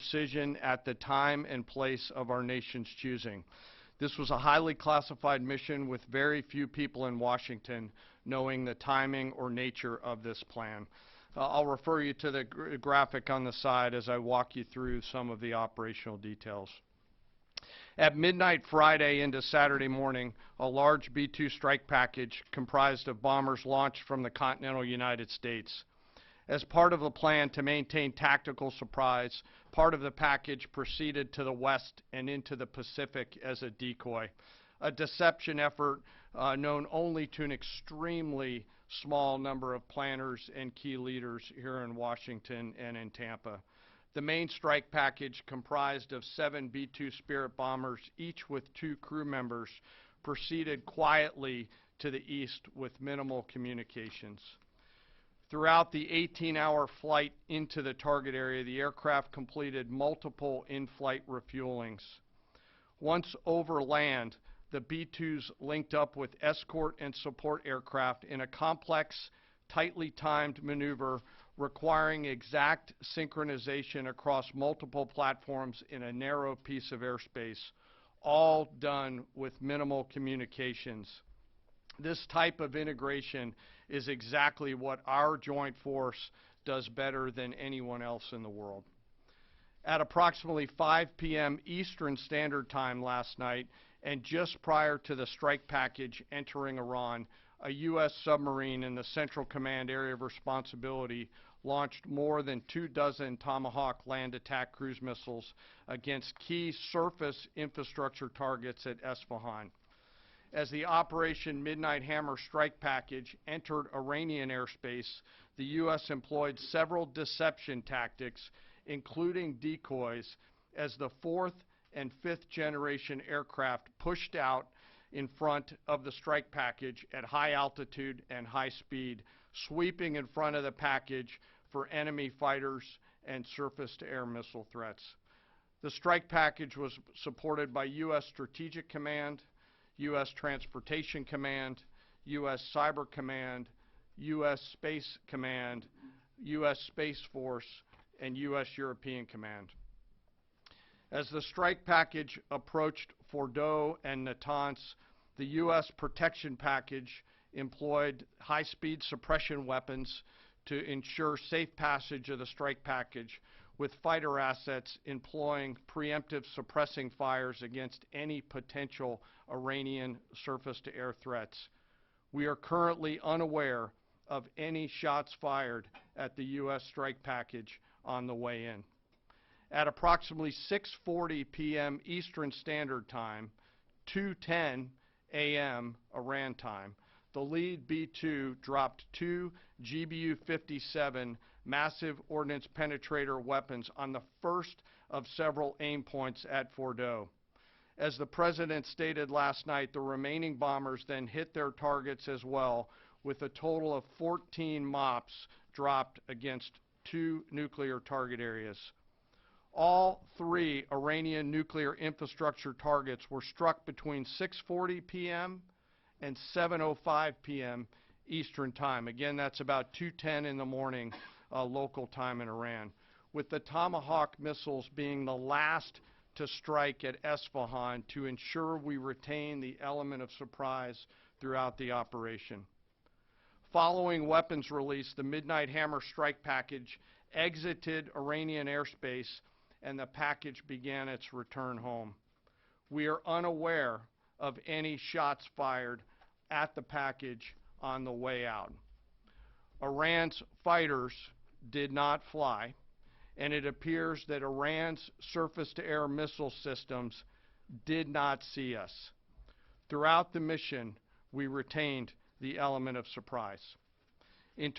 precision at the time and place of our nation's choosing. This was a highly classified mission with very few people in Washington knowing the timing or nature of this plan. I'll refer you to the graphic on the side as I walk you through some of the operational details. At midnight Friday into Saturday morning, a large B-2 strike package comprised of bombers launched from the continental United States. As part of the plan to maintain tactical surprise, part of the package proceeded to the west and into the Pacific as a decoy, a deception effort known only to an extremely small number of planners and key leaders here in Washington and in Tampa. The main strike package, comprised of 7 B-2 Spirit bombers, each with 2 crew members, proceeded quietly to the east with minimal communications. Throughout the 18-hour flight into the target area, the aircraft completed multiple in-flight refuelings. Once over land, the B-2s linked up with escort and support aircraft in a complex, tightly timed maneuver requiring exact synchronization across multiple platforms in a narrow piece of airspace, all done with minimal communications. This type of integration is exactly what our joint force does better than anyone else in the world. At approximately 5 p.m. Eastern Standard Time last night, and just prior to the strike package entering Iran, a U.S. submarine in the Central Command Area of Responsibility launched more than 24 Tomahawk land attack cruise missiles against key surface infrastructure targets at Isfahan. As the Operation Midnight Hammer strike package entered Iranian airspace, the U.S. employed several deception tactics, including decoys, as the 4th and 5th generation aircraft pushed out in front of the strike package at high altitude and high speed, sweeping in front of the package for enemy fighters and surface-to-air missile threats. The strike package was supported by U.S. Strategic Command, U.S. Transportation Command, U.S. Cyber Command, U.S. Space Command, U.S. Space Force, and U.S. European Command. As the strike package approached Fordo and Natanz, the U.S. protection package employed high-speed suppression weapons to ensure safe passage of the strike package, with fighter assets employing preemptive suppressing fires against any potential Iranian surface-to-air threats. We are currently unaware of any shots fired at the U.S. strike package on the way in. At approximately 6:40 p.m. Eastern Standard Time, 2:10 a.m. Iran time, the lead B-2 dropped 2 GBU-57 massive ordnance penetrator weapons on the first of several aim points at Fordo. As the President stated last night, the remaining bombers then hit their targets as well, with a total of 14 MOPs dropped against 2 nuclear target areas. All 3 Iranian nuclear infrastructure targets were struck between 6:40 p.m. and 7:05 p.m. Eastern Time. Again, that's about 2:10 in the morning local time in Iran, with the Tomahawk missiles being the last to strike at Isfahan to ensure we retain the element of surprise throughout the operation. Following weapons release, the Midnight Hammer strike package exited Iranian airspace and the package began its return home. We are unaware of any shots fired at the package on the way out. Iran's fighters did not fly, and it appears that Iran's surface-to-air missile systems did not see us. Throughout the mission, we retained the element of surprise. In